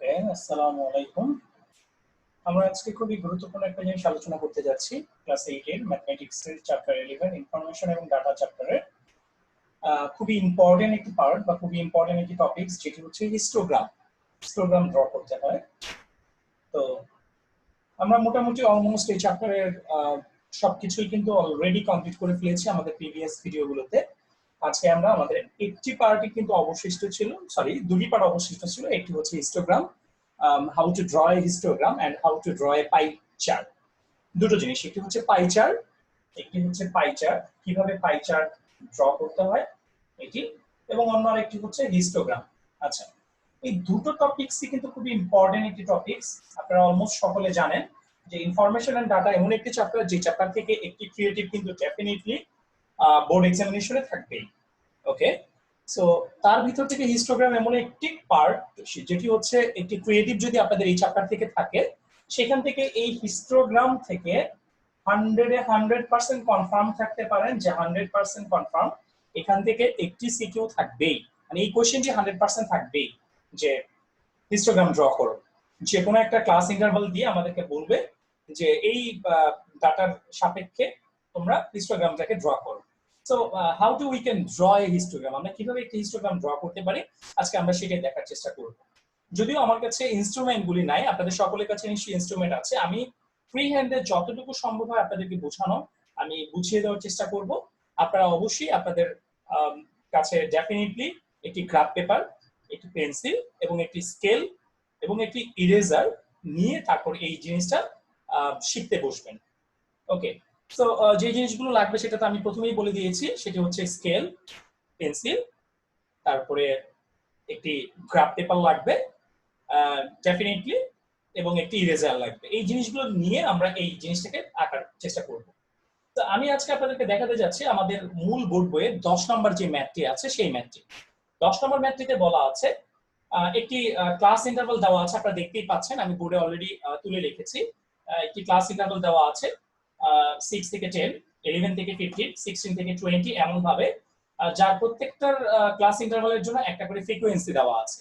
ওকে, আসসালামু আলাইকুম। আমরা আজকে খুবই গুরুত্বপূর্ণ একটা জিনিস আলোচনা করতে যাচ্ছি। ক্লাস 8 এর ম্যাথমেটিক্স এর চ্যাপ্টার 11 ইনফরমেশন এবং ডাটা চ্যাপ্টারের খুবই ইম্পর্টেন্ট একটি পার্ট বা খুবই ইম্পর্টেন্ট একটি টপিকস, যেটি হচ্ছে হিস্টোগ্রাম। হিস্টোগ্রাম ড্র করতে হয়। তো আমরা মোটামুটি অলমোস্ট এই চ্যাপ্টারের সবকিছুই কিন্তু অলরেডি কমপ্লিট করে ফেলেছি আমাদের প্রিভিয়াস ভিডিওগুলোতে। আজকে আমরা আমাদের একটি পার্টই কিন্তু অবশিষ্ট ছিল, সরি দুটি পার্ট অবশিষ্ট ছিল। একটি হচ্ছে histogram, how to draw a histogram and how to draw a pie chart. দুটো জিনিস, একটি হচ্ছে পাই চার্ট, একটি হচ্ছে পাই চার্ট, কিভাবে পাই চার্ট ড্র করতে হয় এটি, এবং অন্য আরেকটি হচ্ছে হিস্টোগ্রাম। আচ্ছা, এই দুটো টপিকসই কিন্তু খুবই ইম্পর্টেন্ট একটি টপিকস। আপনারা অলমোস্ট সকলে জানেন যে ইনফরমেশন এন্ড ডাটা এমন একটি চ্যাপ্টার, যে চ্যাপ্টার থেকে একটি ক্রিয়েটিভ কিন্তু ডেফিনেটলি বোর্ড এক্সামিনেশনে থাকবেই। ওকে, সো তার ভিতর থেকে হিস্টোগ্রাম এমন একটি পার্ট যেটি হচ্ছে একটি ক্রিয়েটিভ যদি আপনাদের এই চ্যাপ্টার থেকে থাকে, সেখান থেকে এই হিস্টোগ্রাম থেকে 100% কনফার্ম থাকতে পারেন যে 100% কনফার্ম এখান থেকে একটি সিকিউ থাকবেই, মানে এই কোশ্চেনটি 100% থাকবেই যে হিস্টোগ্রাম ড্র করো। যে কোনো একটা ক্লাস ইন্টারভাল দিয়ে আমাদেরকে বলবে যে এই ডাটার সাপেক্ষে তোমরা হিস্টোগ্রামটাকে ড্র করো। So how to we can draw a histogram, আমরা কিভাবে একটা হিস্টোগ্রাম ড্র করতে পারি আজকে আমরা সেটাই দেখার চেষ্টা করব। যদিও আমার কাছে ইনস্ট্রুমেন্ট গুলি নাই, আপনাদের সকলের কাছে নিশ্চয়ই ইনস্ট্রুমেন্ট আছে। আমি ফ্রি হ্যান্ডে যতটুকু সম্ভব হয় আপনাদেরকে বোঝানো, আমি বুঝিয়ে দেওয়ার চেষ্টা করব। আপনারা অবশ্যই আপনাদের কাছে ডেফিনেটলি একটি গ্রাফ পেপার, একটি পেন্সিল এবং একটি স্কেল এবং একটি ইরেজার নিয়ে তারপর এই জিনিসটা শিখতে বসবেন। ওকে, তো যে জিনিসগুলো লাগবে সেটা তো আমি প্রথমেই বলে দিয়েছি, সেটি হচ্ছে স্কেল, পেন্সিল, তারপরে একটি গ্রাফ পেপার লাগবে ডেফিনেটলি, এবং একটি ইরেজার লাগবে। এই জিনিসগুলো নিয়ে আমরা এই জিনিসটাকে আঁকার চেষ্টা করব। তো আমি আজকে আপনাদেরকে দেখাতে যাচ্ছি আমাদের মূল বোর্ড বইয়ে 10 নম্বর যে ম্যাথটি আছে সেই ম্যাথটি। 10 নম্বর ম্যাথটিতে বলা আছে একটি ক্লাস ইন্টারভাল দেওয়া আছে, আপনারা দেখতেই পাচ্ছেন আমি বোর্ডে অলরেডি তুলে রেখেছি। একটি ক্লাস ইন্টারভাল দেওয়া আছে 6 থেকে 10, 11 থেকে 15, 16 থেকে 20, এমন ভাবে যার প্রত্যেকটার ক্লাস ইন্টারভালের জন্য একটা করে ফ্রিকোয়েন্সি দেওয়া আছে।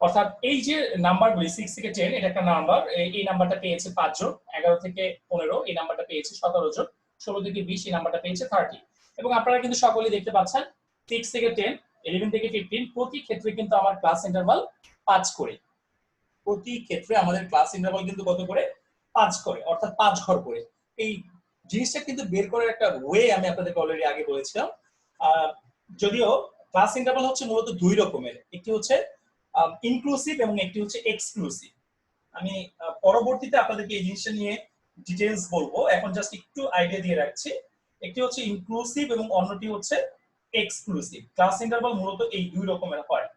অর্থাৎ এই যে নাম্বারগুলি 6 থেকে 10, এটা একটা নাম্বার, এই নাম্বারটা পেয়েছে 5 জন, 11 থেকে 15 এই নাম্বারটা পেয়েছে 17 জন, 16 থেকে 20 এই নাম্বারটা পেয়েছে 30। এবং আপনারা কিন্তু সকলেই দেখতে পাচ্ছেন 6 থেকে 10, 11 থেকে 15 প্রতি ক্ষেত্রে কিন্তু আমার ক্লাস ইন্টারভাল 5 করে। প্রতি ক্ষেত্রে আমাদের ক্লাস ইন্টারভাল কিন্তু কত করে? 5 করে, অর্থাৎ 5 ঘর করে। এই জিনিসটা কিন্তু বের করার একটা ওয়ে আমি আপনাদেরকে অলরেডি আগে বলেছিলাম। যদিও ক্লাস ইন্টারভাল হচ্ছে মূলত দুই রকমের, একটি হচ্ছে ইনক্লুসিভ এবং একটি হচ্ছে এক্সক্লুসিভ। আমি পরবর্তীতে আপনাদেরকে এই জিনিসটা নিয়ে ডিটেইলস বলবো, এখন জাস্ট একটু আইডিয়া দিয়ে রাখছি। একটি হচ্ছে ইনক্লুসিভ এবং অন্যটি হচ্ছে এক্সক্লুসিভ। ক্লাস ইন্টারভাল মূলত এই দুই রকমের হয়।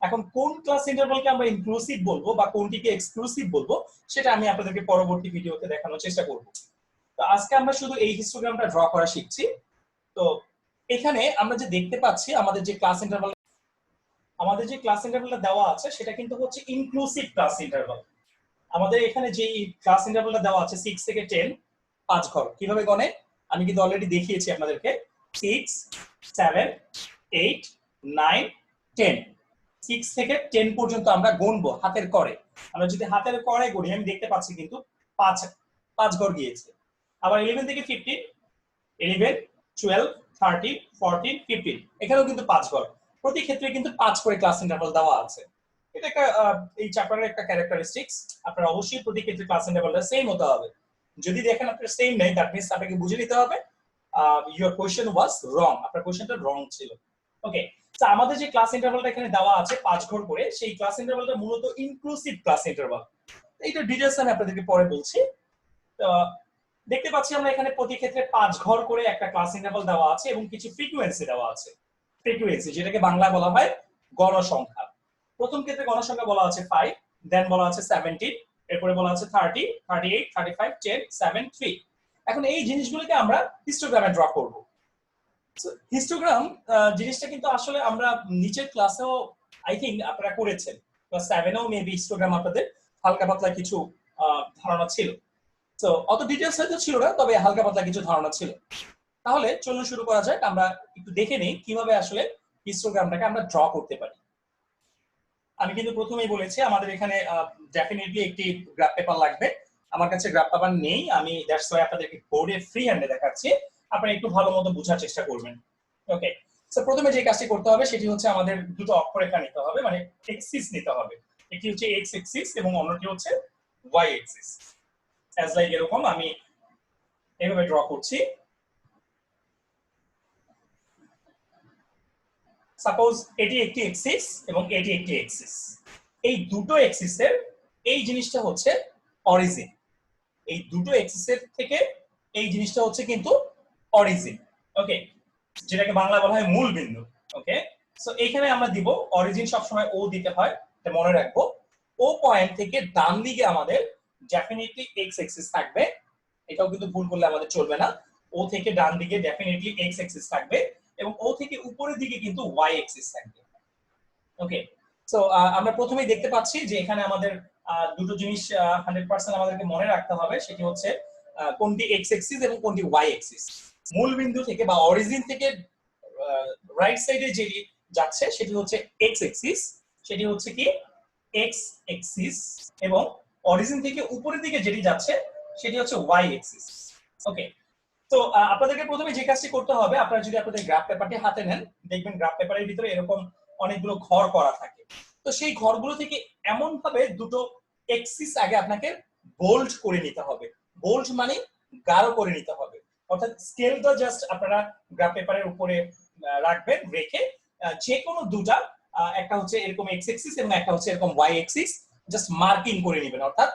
এখন কোন ক্লাস ইন্টারভালকে আমরা ইনক্লুসিভ বলবো বা কোনটিকে এক্সক্লুসিভ বলবো সেটা আমি আপনাদেরকে পরবর্তী ভিডিওতে দেখানোর চেষ্টা করব। তো আজকে আমরা শুধু এই হিস্টোগ্রামটা ড্র করা শিখছি। তো এখানে আমরা যে দেখতে পাচ্ছি আমাদের যে ক্লাস ইন্টারভালটা দেওয়া আছে সেটা কিন্তু হচ্ছে ইনক্লুসিভ ক্লাস ইন্টারভাল। আমাদের এখানে যে ক্লাস ইন্টারভালটা দেওয়া আছে 6 থেকে 10, 5 ঘর। কিভাবে গণে আমি কিন্তু অলরেডি দেখিয়েছি আপনাদেরকে। 6, 7, 8, 9, 10। 6 থেকে 10 পর্যন্ত আমরা গুনবো হাতের করে। আমরা যদি হাতের করে গুনি আমি দেখতে পাচ্ছি কিন্তু 5 ঘর গিয়েছে। আবার 11 থেকে 15, 11, 12, 13, 14, 15 এখানেও কিন্তু 5 ঘর। প্রতি ক্ষেত্রে কিন্তু 5 করে ক্লাস ইন্টারভাল দেওয়া আছে। এটা একটা এই চ্যাপ্টারের একটা ক্যারেক্টারিস্টিক্স। আপনারা অবশ্যই প্রতি ক্ষেত্রে ক্লাস ইন্টারভালটা সেম হতে হবে। যদি দেখেন আপনার সেম নেই, দ্যাট মিন্স আপনাকে বুঝে নিতে হবে ইওর কোশ্চেন ওয়াজ রং, আপনার কোশ্চেনটা রং ছিল। ওকে, তো আমাদের যে ক্লাস ইন্টারভালটা এখানে দেওয়া আছে 5 ঘর করে, সেই ক্লাস ইন্টারভালটা মূলত ইনক্লুসিভ ক্লাস ইন্টারভাল। এইটা ডিটেইলস আমি আপনাদেরকে পরে বলছি। তো দেখতে পাচ্ছি আমরা এখানে প্রতি ক্ষেত্রে 5 ঘর করে একটা ক্লাস ইন্টারভাল দেওয়া আছে এবং কিছু ফ্রিকোয়েন্সি দেওয়া আছে। ফ্রিকোয়েন্সি যেটাকে বাংলা বলা হয় গণসংখ্যা। প্রথম ক্ষেত্রে গণসংখ্যা বলা আছে 5, দেন বলা আছে 17, এরপরে বলা আছে 30, 38, 35, 10, 7, 3। এখন এই জিনিসগুলোকে আমরা হিস্টোগ্রামে ড্র করব। হিস্টোগ্রাম জিনিসটা কিন্তু আসলে আমরা নিচের ক্লাসেও আই থিংক আপনারা করেছেন, ক্লাস 7এও মেবি হিস্টোগ্রাম আপনাদের হালকা পাতলা কিছু ধারণা ছিল। তো অত ডিটেইলস হয়তো ছিল না, তবে হালকা পাতলা কিছু ধারণা ছিল। তাহলে চলুন শুরু করা যাক। আমরা একটু দেখে নেই কিভাবে আসলে হিস্টোগ্রামটাকে আমরা ড্র করতে পারি। আমি কিন্তু প্রথমেই বলেছি আমাদের এখানে ডেফিনেটলি একটি গ্রাফ পেপার লাগবে। আমার কাছে গ্রাফ পেপার নেই, আমি দ্যাটস ওয়াই আপনাদেরকে বোর্ডে ফ্রি হ্যান্ডে দেখাচ্ছি, আপনারা একটু ভালো মতো বোঝার চেষ্টা করবেন। ওকে, সো প্রথমে যে কাজটি করতে হবে সেটি হচ্ছে আমাদের দুটো অক্ষরেখা নিতে হবে, মানে এক্সিস নিতে হবে। একটি হচ্ছে এক্স এক্সিস এবং অন্যটি হচ্ছে ওয়াই এক্সিস। অ্যাজ লাইক এরকম আমি এভাবে ড্র করছি। সাপোজ এটি একটি এক্সিস এবং এটি একটি এক্সিস। এই দুটো এক্সিসের এই জিনিসটা হচ্ছে অরিজিন, এই দুটো এক্সিসের থেকে এই জিনিসটা হচ্ছে কিন্তু অরিজিন। ওকে, যেটাকে বাংলা বলা হয় মূল বিন্দু। ওকে, সো এখানে আমরা দিব অরিজিন সবসময় ও দিতে হয়, এটা মনে রাখবো। ও পয়েন্ট থেকে ডান দিকে আমাদের ডেফিনেটলি এক্স এক্সিস থাকবে, এটাও কিন্তু ভুল করলে আমাদের চলবে না। ও থেকে ডান দিকে ডেফিনেটলি এক্স এক্সিস থাকবে এবং ও থেকে উপরের দিকে কিন্তু ওয়াই এক্সিস থাকবে। ওকে, সো আমরা প্রথমেই দেখতে পাচ্ছি যে এখানে আমাদের দুটো জিনিস 100% আমাদেরকে মনে রাখতে হবে, সেটি হচ্ছে কোনটি এক্স এক্সিস এবং কোনটি ওয়াই এক্সিস। মূল বিন্দু থেকে বা অরিজিন থেকে রাইট সাইডে যেটি যাচ্ছে সেটি হচ্ছে এক্স এক্সিস, সেটি হচ্ছে কি এক্স এক্সিস, এবং অরিজিন থেকে উপরের দিকে যেটি যাচ্ছে সেটি হচ্ছে ওয়াই এক্সিস। ওকে, তো আপনাদেরকে প্রথমে যে কাজটি করতে হবে, আপনারা যদি আপনাদের গ্রাফ পেপারটি হাতে নেন, দেখবেন গ্রাফ পেপারের ভিতরে এরকম অনেকগুলো ঘর করা থাকে। তো সেই ঘরগুলো থেকে এমন ভাবে দুটো এক্সিস আগে আপনাকে বোল্ড করে নিতে হবে। বোল্ড মানে গাঢ় করে নিতে হবে, অর্থাৎ স্কেলটা জাস্ট আপনারা গ্রাফ পেপারের উপরে রাখবেন, রেখে যে কোনো দুটা, একটা হচ্ছে এরকম এক্স এক্সিস এবং একটা হচ্ছে এরকম ওয়াই এক্সিস, জাস্ট মার্কিং করে নেবেন, অর্থাৎ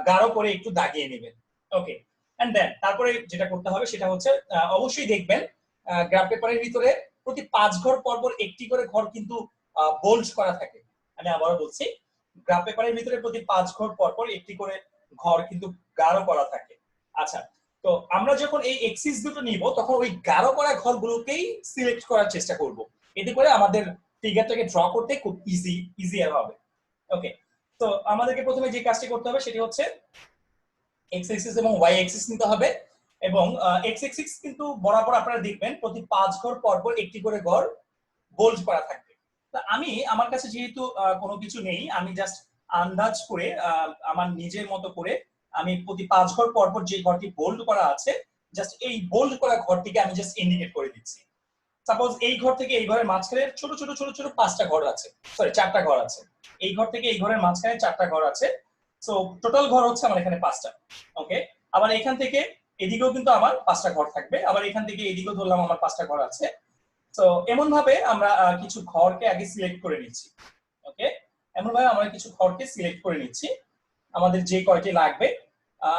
গাঢ় করে একটু দাগিয়ে নেবেন। ওকে, এন্ড দেন তারপরে যেটা করতে হবে সেটা হচ্ছে অবশ্যই দেখবেন গ্রাফ পেপারের ভিতরে প্রতি 5 ঘর পর পর একটি করে ঘর কিন্তু বোল্ড করা থাকে। আমি আবারও বলছি, গ্রাফ পেপারের ভিতরে প্রতি 5 ঘর পর পর একটি করে ঘর কিন্তু গাঢ় করা থাকে। আচ্ছা, তো আমরা যখন এই এক্সিস দুটো নিব তখন ওই গাঢ় করা ঘরগুলোকেই সিলেক্ট করার চেষ্টা করব, এতে করে আমাদের ফিগারটাকে ড্র করতে খুব ইজিয়ার হবে। ওকে, তো আমাদেরকে প্রথমে যে কাজটি করতে হবে সেটি হচ্ছে এক্স এক্সিস এবং ওয়াই এক্সিস নিতে হবে, এবং এক্স এক্সিস কিন্তু বরাবর আপনারা দেখবেন প্রতি 5 ঘর পর পর একটি করে ঘর বোল্ড করা থাকবে। আমি আমার কাছে যেহেতু কোনো কিছু নেই, আমি জাস্ট আন্দাজ করে আমার নিজের মতো করে আমি প্রতি 5 ঘর পর পর যে ঘরটি বোল্ড করা আছে, জাস্ট এই বোল্ড করা ঘরটিকে আমি জাস্ট ইন্ডিকেট করে দিচ্ছি। সাপোজ এই ঘর থেকে এই ঘরের মাঝখানে ছোট ছোট ছোট ছোট 5টা ঘর আছে, সরি 4টা ঘর আছে। এই ঘর থেকে এই ঘরের মাঝখানে 4টা ঘর আছে, সো টোটাল ঘর হচ্ছে আমার এখানে 5টা। ওকে, আবার এখান থেকে এদিকেও কিন্তু আমার 5টা ঘর থাকবে, আবার এখান থেকে এদিকেও ধরলাম আমার 5টা ঘর আছে। তো এমন ভাবে আমরা কিছু ঘরকে আগে সিলেক্ট করে নিচ্ছি। ওকে, এমন ভাবে আমরা কিছু ঘরকে সিলেক্ট করে নিচ্ছি, আমাদের যে কয়টি লাগবে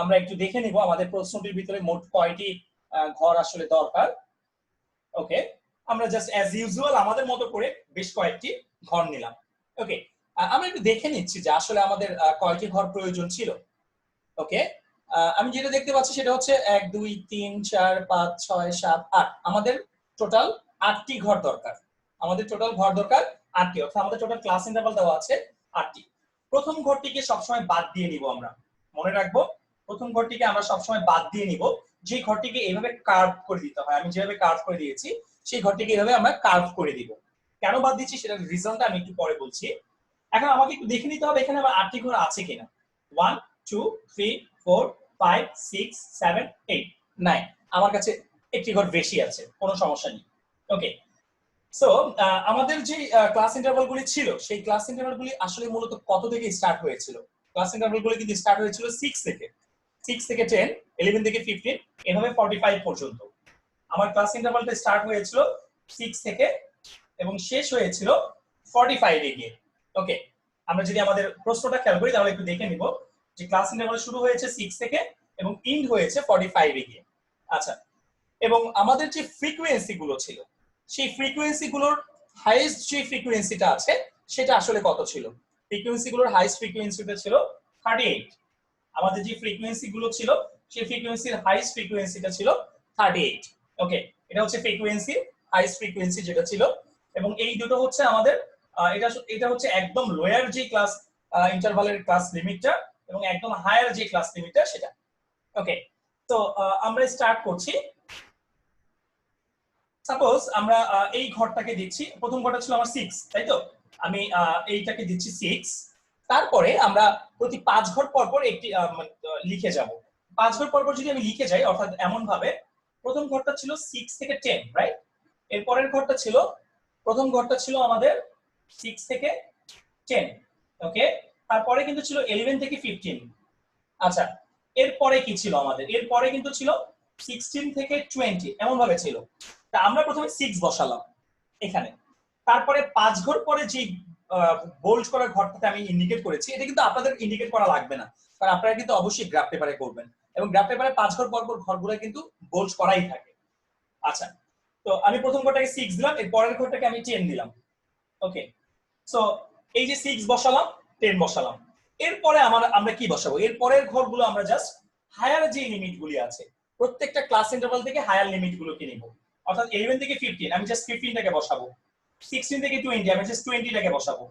আমরা একটু দেখে নিব আমাদের প্রশ্নটির ভিতরে মোট কয়টি ঘর আসলে দরকার। ওকে, আমরা জাস্ট অ্যাজ ইউজুয়াল আমাদের মতো করে বেশ কয়েকটি ঘর নিলাম। ওকে, আমরা একটু দেখে নিচ্ছি যে আসলে আমাদের কয়টি ঘর প্রয়োজন ছিল। ওকে, আমি যেটা দেখতে পাচ্ছি সেটা হচ্ছে 1 2 3 4 5 6 7 8, আমাদের টোটাল 8টি ঘর দরকার। আমাদের টোটাল ঘর দরকার 8টি, অর্থাৎ আমাদের টোটাল ক্লাস ইন্টারভাল দেওয়া আছে 8টি। প্রথম ঘরটিকে সবসময় বাদ দিয়ে নিব, আমরা মনে রাখবো প্রথম ঘরটিকে আমরা সবসময় বাদ দিয়ে নিব, যে ঘরটিকে এইভাবে কার্ভ করে দিতে হয়। আমি যেভাবে কার্ভ করে দিয়েছি সেই ঘরটিকে এইভাবে আমরা কার্ভ করে দিব। কেন বাদ দিচ্ছি সেটার রিজনটা আমি একটু পরে বলছি। এখন আমাকে একটু দেখে নিতে হবে এখানে আমার 8টি ঘর আছে কিনা। 1 2 3 4 5 6 7 8 9, আমার কাছে একটি ঘর বেশি আছে, কোনো সমস্যা নেই। ওকে, সো আমাদের যে ক্লাস ইন্টারভাল গুলি ছিল সেই ক্লাস ইন্টারভাল গুলি আসলে মূলত কত থেকে স্টার্ট হয়েছিল? ক্লাস ইন্টারভাল গুলি কিন্তু স্টার্ট হয়েছিল 6 থেকে, 6 থেকে 10, 11 থেকে 15, এভাবে 45 পর্যন্ত। আমার ক্লাস ইন্টারভালটা স্টার্ট হয়েছিল 6 থেকে এবং শেষ হয়েছিল 45 এ গিয়ে। ওকে, আমরা যদি আমাদের প্রশ্নটা খেয়াল করি তাহলে একটু দেখে নিব যে ক্লাস ইন্টারভাল শুরু হয়েছে 6 থেকে এবং এন্ড হয়েছে 45 এ গিয়ে। আচ্ছা, এবং আমাদের যে ফ্রিকোয়েন্সি গুলো ছিল সেই ফ্রিকোয়েন্সি গুলোর হাইয়েস্ট যে ফ্রিকোয়েন্সিটা আছে সেটা আসলে কত ছিল? ফ্রিকোয়েন্সি গুলোর হাইয়েস্ট ফ্রিকোয়েন্সিটা ছিল 38। আমাদের যে ফ্রিকোয়েন্সি গুলো ছিল সেই ফ্রিকোয়েন্সির হাইয়েস্ট ফ্রিকোয়েন্সিটা ছিল 38। ওকে, এটা হচ্ছে ফ্রিকোয়েন্সি হাইয়েস্ট ফ্রিকোয়েন্সি যেটা ছিল, এবং এই দুটো হচ্ছে আমাদের এটা এটা হচ্ছে একদম লোয়ার যে ক্লাস ইন্টারভালের ক্লাস লিমিটটা এবং একদম হায়ার যে ক্লাস লিমিটটা সেটা। ওকে, তো আমরা স্টার্ট করছি। সাপোজ আমরা এই ঘরটাকে দিচ্ছি, প্রথম ঘরটা ছিল আমার 6, তাই তো? আমি এইটাকে দিচ্ছি 6। তারপরে আমরা প্রতি 5 ঘর পর পর একটি লিখে যাব। 5 ঘর পর পর যদি আমি লিখে যাই, অর্থাৎ এমন ভাবে প্রথম ঘরটা ছিল 6 থেকে 10, রাইট? এর পরের ঘরটা ছিল, প্রথম ঘরটা ছিল আমাদের 6 থেকে 10, ওকে? তারপরে কিন্তু ছিল 11 থেকে 15। আচ্ছা, এরপরে কি ছিল আমাদের? এরপরে কিন্তু ছিল 16 থেকে 20, এমন ভাবে ছিল। তা আমরা প্রথমে 6 বসালাম এখানে। তারপরে 5 ঘর পরে যে বোল্ড করা ঘরটাতে আমি ইন্ডিকেট করেছি, এটা কিন্তু আপনাদের ইন্ডিকেট করা লাগবে না, কারণ আপনারা কিন্তু অবশ্যই গ্রাফ পেপারে করবেন, এবং গ্রাফ পেপারে 5 ঘর পর পর ঘরগুলো কিন্তু বোল্ড করাই থাকে। আচ্ছা, তো আমি প্রথম ঘরটাকে 6 দিলাম, এর পরের ঘরটাকে আমি 10 দিলাম, ওকে? সো এই যে 6 বসালাম, 10 বসালাম, এরপরে আমরা কি বসাবো? এর পরের ঘরগুলো আমরা জাস্ট হায়ার যে লিমিট গুলি আছে, প্রত্যেকটা ক্লাস ইন্টারভাল থেকে হায়ার লিমিট গুলোকে নিব। অর্থাৎ 11 থেকে 15 আমি জাস্ট 15টাকে বসাবো, 16 থেকে 20 আমি জাস্ট 20টাকে বসাবো,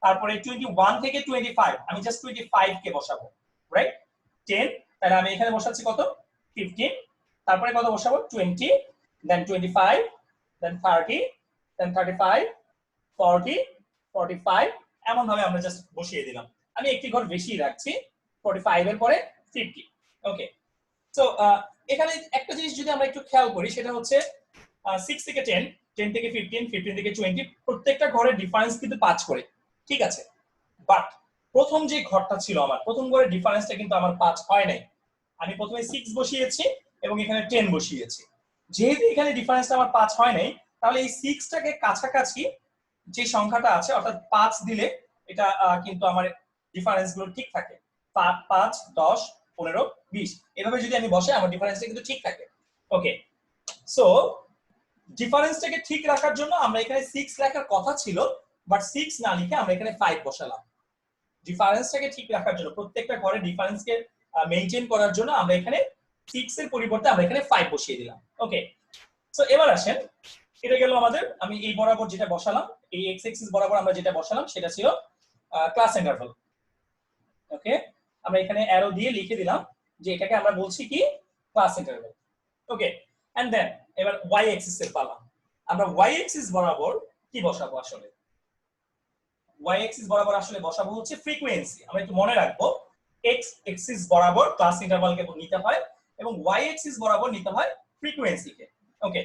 তারপরে 21 থেকে 25 আমি জাস্ট 25 কে বসাবো, রাইট? 10, তাহলে আমি এখানে বসাচ্ছি কত? 15। তারপরে কত বসাবো? 20, দেন 25, দেন 30, দেন 35, 40, 45, এমন ভাবে আমরা জাস্ট বসিয়ে দিলাম। আমি একটি ঘর বেশি রাখছি, 45 এর পরে 50, ওকে? সো এখানে একটা জিনিস যদি আমরা একটু খেয়াল করি, সেটা হচ্ছে 6 থেকে 10, 10 থেকে 15, 15 থেকে 20, প্রত্যেকটা ঘরের ডিফারেন্স কিন্তু 5 করে, ঠিক আছে? বাট প্রথম যে ঘরটা ছিল আমার, প্রথম ঘরের ডিফারেন্সটা কিন্তু আমার 5 হয় নাই। আমি প্রথমে 6 বসিয়েছি এবং এখানে 10 বসিয়েছি। যেহেতু এখানে ডিফারেন্সটা আমার 5 হয় নাই, তাহলে এই 6টাকে কাছাকাছি যে সংখ্যাটা আছে, অর্থাৎ 5 দিলে এটা কিন্তু আমার ডিফারেন্স গুলো ঠিক থাকে। 5, 10, 15, 20 এভাবে যদি আমি বসে, আমার ডিফারেন্সটা কিন্তু ঠিক থাকে, ওকে? সো ডিফারেন্সটাকে ঠিক রাখার জন্য আমরা এখানে 6 লেখার কথা ছিল, বাট 6 না লিখে আমরা এখানে 5 বসালাম। ডিফারেন্সটাকে ঠিক রাখার জন্য, প্রত্যেকটা ঘরে ডিফারেন্সকে মেইনটেইন করার জন্য আমরা এখানে 6 এর পরিবর্তে আমরা এখানে 5 বসিয়ে দিলাম, ওকে? সো এবার আসেন, এটা গেল আমাদের, আমি এই বরাবর যেটা বসালাম, এই এক্স এক্সিস বরাবর আমরা যেটা বসালাম সেটা ছিল ক্লাস ইন্টারভাল, ওকে? আমরা এখানে অ্যারো দিয়ে লিখে দিলাম যে এটাকে আমরা বলছি কি? Class interval, okay? And then এবার ওয়াই এক্সিস এর পালা। আমরা ওয়াই এক্সিস বরাবর কি বসাবো? আসলে ওয়াই এক্সিস বরাবর আসলে বসাবো হচ্ছে ফ্রিকোয়েন্সি। আমরা একটু মনে রাখবো, এক্স এক্সিস বরাবর ক্লাস ইন্টারভালকে নিতে হয় এবং ওয়াই এক্সিস বরাবর নিতে হয় ফ্রিকোয়েন্সিকে, ওকে?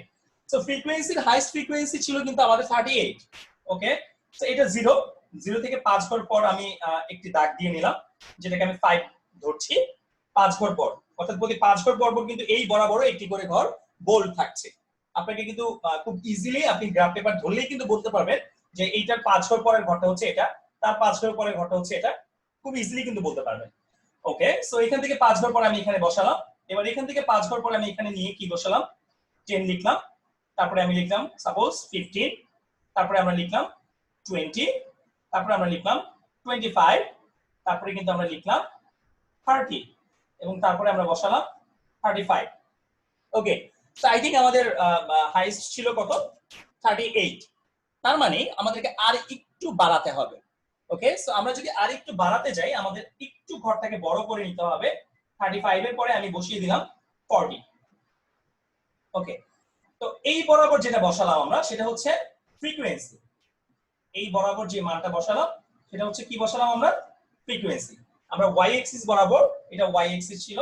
সো ফ্রিকোয়েন্সির হাইস্ট ফ্রিকোয়েন্সি ছিল কিন্তু আমাদের 38, ওকে? সো এটা 0 থেকে 5 ঘর পর আমি একটি দাগ দিয়ে নিলাম, যেটাকে আমি 5 ধরছি। 5 ঘর পর, অর্থাৎ প্রতি 5 ঘর পর কিন্তু এই বরাবর একটি করে ঘর বোল্ড থাকছে। আপনাকে কিন্তু খুব ইজিলি আপনি গ্রাফ পেপার ধরলেই কিন্তু বলতে পারবেন যে এইটার 5 ঘর পরের ঘরটা হচ্ছে এটা, তার 5 ঘর পরের ঘরটা হচ্ছে এটা, খুব ইজিলি কিন্তু বলতে পারবেন, ওকে? সো এখান থেকে 5 ঘর পর আমি এখানে বসালাম। এবার এখান থেকে 5 ঘর পর আমি এখানে নিয়ে কি বসালাম? 10 লিখলাম, তারপরে আমি লিখলাম সাপোজ 15, তারপরে আমরা লিখলাম 20, তারপরে আমরা লিখলাম 25, তারপরে কিন্তু আমরা লিখলাম 30, এবং তারপরে আমরা বসালাম 35, ওকে? সো আই থিংক আমাদের হাইস্ট ছিল কত? 38। তার মানে আমাদেরকে আর একটু বাড়াতে হবে, ওকে? সো আমরা যদি আর একটু বাড়াতে যাই, আমাদের একটু ঘরটাকে বড় করে নিতে হবে। 35 এর পরে আমি বসিয়ে দিলাম 40, ওকে? তো এই বরাবর যেটা বসালাম আমরা, সেটা হচ্ছে ফ্রিকোয়েন্সি। এই বরাবর যে মানটা বসালাম সেটা হচ্ছে কি বসালাম আমরা? ফ্রিকোয়েন্সি। আমরা ওয়াই এক্সিস বরাবর, এটা ওয়াই এক্সিস ছিল,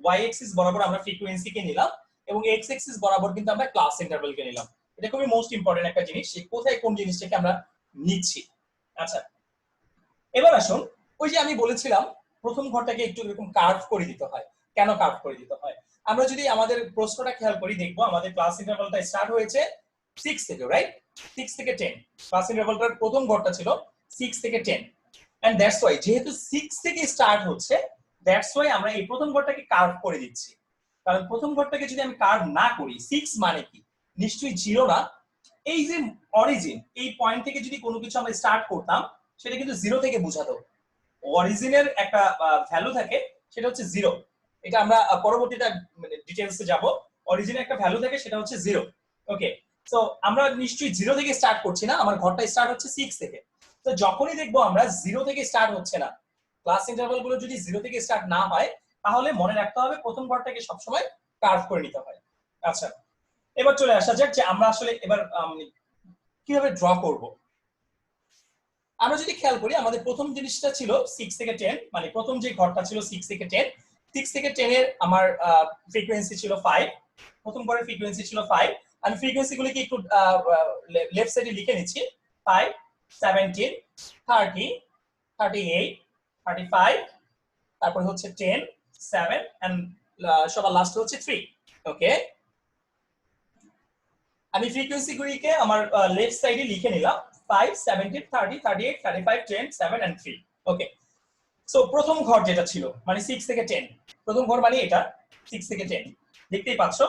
ওয়াই এক্সিস বরাবর আমরা ফ্রিকোয়েন্সিকে নিলাম, এবং এক্স এক্সিস বরাবর কিন্তু আমরা ক্লাস ইন্টারভালকে নিলাম। এটা খুবই মোস্ট ইম্পর্টেন্ট একটা জিনিস, কোথায় কোন জিনিসটাকে আমরা নিচ্ছি। আচ্ছা, এবার আসুন, ওই যে আমি বলেছিলাম প্রথম ঘরটাকে একটু এরকম কার্ভ করে দিতে হয়। কেন কার্ভ করে দিতে হয়? আমরা যদি আমাদের প্রশ্নটা খেয়াল করি, দেখবো আমাদের ক্লাস ইন্টারভালটা স্টার্ট হয়েছে 6 থেকে, রাইট? 6 থেকে 10 ক্লাস ইন্টারভালটার প্রথম ঘরটা ছিল 6 থেকে 10, এন্ড দ্যাটস ওয়াই, যেহেতু 6 থেকে স্টার্ট হচ্ছে, দ্যাটস ওয়াই আমরা এই প্রথম ঘরটাকে কার্ভ করে দিচ্ছি। কারণ প্রথম ঘরটাকে যদি আমি কার্ভ না করি, 6 মানে কি? নিশ্চয়ই 0 না। এই যে অরিজিন, এই পয়েন্ট থেকে যদি কোনো কিছু আমরা স্টার্ট করতাম, সেটা কিন্তু 0 থেকে বোঝাতো। অরিজিনের একটা ভ্যালু থাকে, সেটা হচ্ছে 0। এটা আমরা পরবর্তীতে মানে ডিটেইলসে যাব। অরিজিনের একটা ভ্যালু থাকে, সেটা হচ্ছে 0, ওকে? সো আমরা নিশ্চয়ই 0 থেকে স্টার্ট করছি না, আমার ঘরটা স্টার্ট হচ্ছে 6 থেকে। তো যখনই দেখবো আমরা 0 থেকে স্টার্ট হচ্ছে না, ক্লাস ইন্টারভাল গুলো যদি 0 থেকে স্টার্ট না হয়, তাহলে মনে রাখতে হবে প্রথম ঘরটাকে সবসময় কার্ভ করে নিতে হয়। আচ্ছা, এবার চলে আসা যাক যে আমরা আসলে এবার কিভাবে ড্র করব। আমরা যদি খেয়াল করি আমাদের প্রথম জিনিসটা ছিল 6 থেকে 10, মানে প্রথম যে ঘরটা ছিল 6 থেকে 10, 6 থেকে 10 এর আমার ফ্রিকোয়েন্সি ছিল 5, প্রথম ঘরের ফ্রিকোয়েন্সি ছিল 5। আমি ফ্রিকোয়েন্সি গুলিকে একটু লেফট সাইডে লিখে নিচ্ছি। 5, 17, 30, 38, 35, তারপর হচ্ছে 10, 7 এন্ড সবার লাস্ট হচ্ছে 3। ওকে, আমি ফ্রিকোয়েন্সি গুলিকে আমার লেফট সাইডে লিখে নিলাম। 5, 17, 30, 38, 35, 10, 7 and 3। ওকে, সো প্রথম ঘর যেটা ছিল মানে 6 থেকে 10, প্রথম ঘর মানে এটা 6 থেকে 10, দেখতেই পাচ্ছো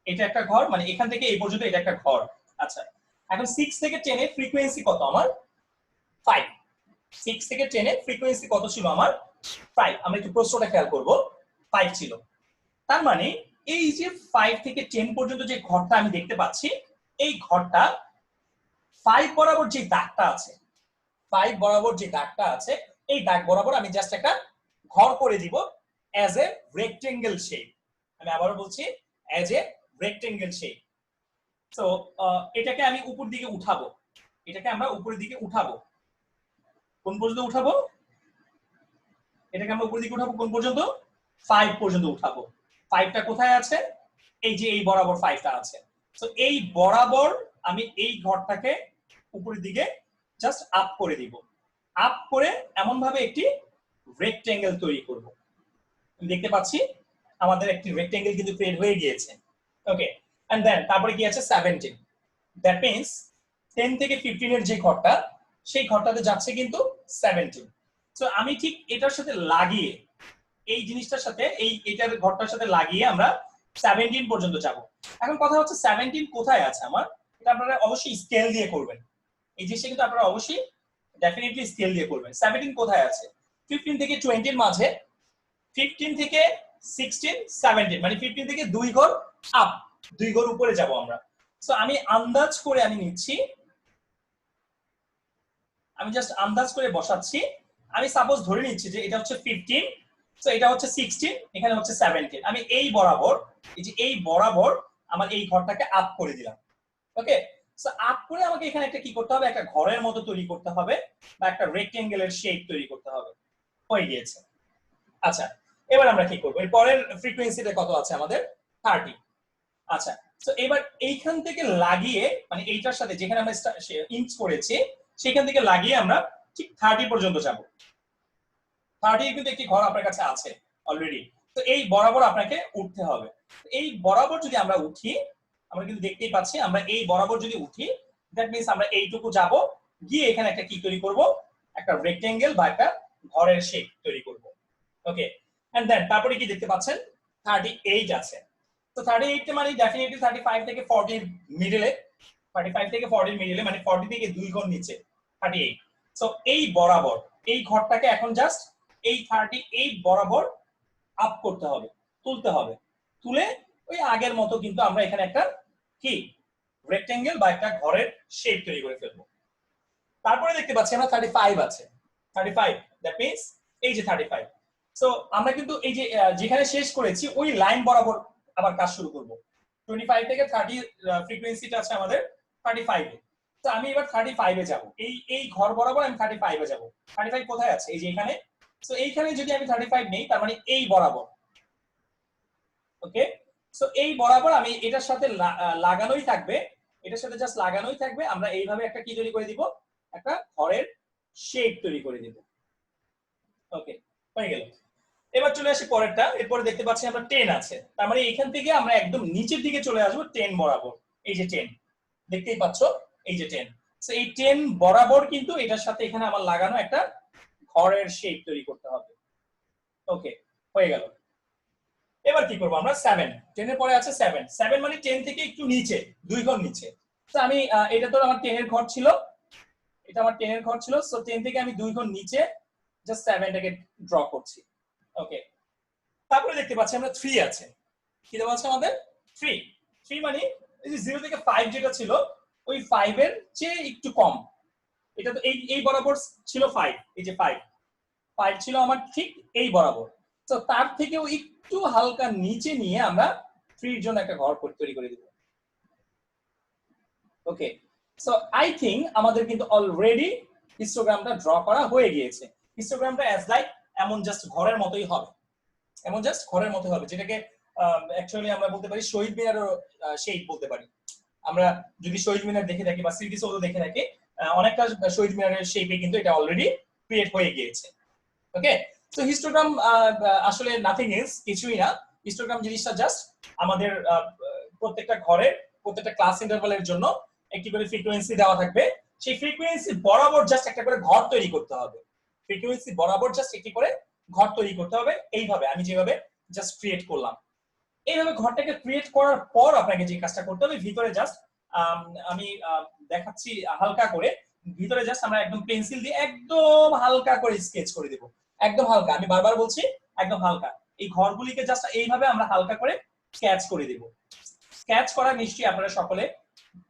এটা একটা ঘর, মানে এখান থেকে এই পর্যন্ত এটা একটা ঘর। আচ্ছা, এখন 6 থেকে 10 এর ফ্রিকোয়েন্সি কত আমার? 5। 6 থেকে 10 এর ফ্রিকোয়েন্সি কত ছিল আমার? 5। আমরা একটু প্রশ্নটা খেয়াল করব, 5 ছিল। তার মানে এই যে 5 থেকে 10 পর্যন্ত যে ঘরটা আমি দেখতে পাচ্ছি, এই ঘরটা 5 বরাবর যে দাগটা আছে, 5 বরাবর যে দাগটা আছে, এই দাগ বরাবর আমি জাস্ট একটা ঘর করে দিব অ্যাজ এ রেক্টেঙ্গেল শেপ। আমি আবারও বলছি, as a rectangle shape. So এটাকে আমি উপর দিকে উঠাবো, এটাকে আমরা উপরের দিকে উঠাবো। কোন পর্যন্ত উঠাবো? এটাকে আমরা উপরের দিকে উঠাবো কোন পর্যন্ত? 5 পর্যন্ত উঠাবো। 5টা কোথায় আছে? এই যে এই বরাবর 5টা আছে। সো এই বরাবর আমি এই ঘরটাকে উপরের দিকে জাস্ট আপ করে দিব। আপ করে এমন ভাবে একটি রেক্টেঙ্গেল তৈরি করব। দেখতে পাচ্ছি আমাদের একটি রেক্টেঙ্গেল কিন্তু ক্রিয়েট হয়ে গিয়েছে। ওকে, এন্ড দেন তারপরে কি আছে? 17। দ্যাট মিন্স 10 থেকে 15 এর যে ঘরটা, সেই ঘরটাতে যাচ্ছে কিন্তু 17। সো আমি ঠিক এটার সাথে লাগিয়ে, এই জিনিসটার সাথে এটার ঘরটার সাথে লাগিয়ে আমরা 17 পর্যন্ত যাব। এখন কথা হচ্ছে 17 কোথায় আছে আমার? এটা আপনারা অবশ্যই স্কেল দিয়ে করবেন। এই জিনিসটা কিন্তু আপনারা অবশ্যই ডেফিনেটলি স্কেল দিয়ে করবেন। 17 কোথায় আছে? 15 থেকে 20 এর মাঝে, 15 থেকে 16, 17, মানে 15 থেকে 2 ঘর আপ, 2 ঘর উপরে যাব আমরা। সো আমি আন্দাজ করে আমি নিচ্ছি, আমি জাস্ট আন্দাজ করে বসাচ্ছি। আমি সাপোজ ধরে নিচ্ছি যে এটা হচ্ছে 15, সো এটা হচ্ছে 16, এখানে হচ্ছে 17। আমি এই বরাবর, এই যে এই বরাবর আমার এই ঘরটাকে আপ করে দিলাম। ওকে, সো আপ করে আমাকে এখানে একটা কি করতে হবে? একটা ঘরের মতো তৈরি করতে হবে, বা একটা রেক্টেঙ্গেলের শেপ তৈরি করতে হবে। হয়ে গিয়েছে। আচ্ছা, এবার আমরা কি করব? এর পরের ফ্রিকোয়েন্সিটা কত আছে আমাদের? 30। আচ্ছা, তো এবার এইখান থেকে লাগিয়ে, মানে এইটার সাথে যেখানে আমরা ইঞ্চ করেছি সেখান থেকে লাগিয়ে আমরা ঠিক 30 পর্যন্ত যাব। 30 কিন্তু একটি ঘর আপনার কাছে আছে অলরেডি। তো এই বরাবর আপনাকে উঠতে হবে। এই বরাবর যদি আমরা উঠি, আমরা কিন্তু দেখতেই পাচ্ছি, আমরা এই বরাবর যদি উঠি, দ্যাট মিন্স আমরা এইটুকু যাব, গিয়ে এখানে একটা কি তৈরি করব? একটা রেক্টেঙ্গেল বা একটা ঘরের শেপ তৈরি করব। ওকে, এন্ড দেন তারপরে কি দেখতে পাচ্ছেন? 38 আছে। তো 38 মানে ডেফিনেটলি 35 থেকে 40 এর মিডলে, 35 থেকে 40 এর মিডলে, মানে 40 থেকে 2 ঘর নিচে 38। সো এই বরাবর এই ঘরটাকে এখন জাস্ট এই 38 বরাবর আপ করতে হবে, তুলতে হবে। তুলে ওই আগের মতো কিন্তু আমরা এখানে একটা কি রেক্টেঙ্গেল বা একটা ঘরের শেপ তৈরি করে ফেলবো। তারপরে দেখতে পাচ্ছি আমরা 35 আছে। 35, দ্যাট মিন্স এই যে 35। সো আমরা কিন্তু এই যে যেখানে শেষ করেছি ওই লাইন বরাবর আবার কাজ শুরু করব। 25 থেকে 30 ফ্রিকোয়েন্সিটা আছে আমাদের 35 এ। তো আমি এবার 35 এ যাব। এই ঘর বরাবর আমি 35 এ যাব। 35 কোথায় আছে? এই যে এখানে। সো এইখানে যদি আমি 35 নেই, তার মানে এই বরাবর। ওকে, সো এই বরাবর আমি এটার সাথে লাগানোই থাকবে, এটার সাথে জাস্ট লাগানোই থাকবে। আমরা এইভাবে একটা কি তৈরি করে দিব? একটা ঘরের শেপ তৈরি করে দিব। ওকে, হয়ে গেল। এবার চলে আসি পরেরটা। এরপরে দেখতে পাচ্ছি আমরা 10 আছে। তার মানে এখান থেকে আমরা একদম নিচের দিকে চলে আসবো 10 বরাবর। এই যে 10 দেখতেই পাচ্ছ, এই যে 10। সো এই 10 বরাবর কিন্তু এটার সাথে এখানে আমার লাগানো একটা ঘরের শেপ তৈরি করতে হবে। ওকে, হয়ে গেল। এবার কি করব আমরা? 7, 10 এর পরে আছে 7। 7 মানে 10 থেকে একটু নিচে, 2 ঘর নিচে। তো আমি এটা তো আমার 10 এর ঘর ছিল, এটা আমার 10 এর ঘর ছিল। সো 10 থেকে আমি 2 ঘর নিচে জাস্ট 7টাকে ড্র করছি। ওকে, তারপরে দেখতে পাচ্ছি আমরা 3 আছে। কি দেওয়া আছে আমাদের? 3। 3 মানে এই যে 0 থেকে 5 যেটা ছিল, ওই 5 এর চেয়ে একটু কম। এটা তো এই বরাবর ছিল 5, এই যে 5 ছিল আমার ঠিক এই বরাবর। তো তার থেকেও একটু হালকা নিচে নিয়ে আমরা 3 এর জন্য একটা ঘর তৈরি করে দিব। ওকে, সো আই থিংক আমাদের কিন্তু অলরেডি হিস্টোগ্রামটা ড্র করা হয়ে গিয়েছে। হিস্টোগ্রামটা অ্যাজ লাইক এমন জাস্ট ঘরের মতোই হবে, এমন জাস্ট ঘরের মতো হবে, যেটাকে অ্যাকচুয়ালি আমরা বলতে পারি শহীদ মিনারের শেপ বলতে পারি। আমরা যদি শহীদ মিনার দেখে থাকি বা স্মৃতিসৌধ দেখে থাকি, অনেকটা শহীদ মিনারের শেপে কিন্তু এটা অলরেডি ক্রিয়েট হয়ে গিয়েছে। ওকে, সো হিস্টোগ্রাম আসলে নাথিং ইজ, কিছুই না। হিস্টোগ্রাম জিনিসটা জাস্ট আমাদের প্রত্যেকটা ঘরের প্রত্যেকটা ক্লাস ইন্টারভালের জন্য একটি করে ফ্রিকোয়েন্সি দেওয়া থাকবে। সেই ফ্রিকোয়েন্সি বরাবর জাস্ট একটা করে ঘর তৈরি করতে হবে। ফ্রিকোয়েন্সি বরাবর জাস্ট একটি করে ঘর তৈরি করতে হবে। এইভাবে আমি যেভাবে জাস্ট ক্রিয়েট করলাম, এইভাবে ঘরটাকে ক্রিয়েট করার পর আপনাকে যে কাজটা করতে হবে, ভিতরে জাস্ট আমি দেখাচ্ছি হালকা করে, ভিতরে জাস্ট আমরা একদম পেন্সিল দিয়ে একদম হালকা করে স্কেচ করে দেব। একদম হালকা, আমি বারবার বলছি একদম হালকা। এই ঘরগুলিকে জাস্ট এইভাবে আমরা হালকা করে স্কেচ করে দেব। স্কেচ করা নিশ্চয়ই আপনারা সকলে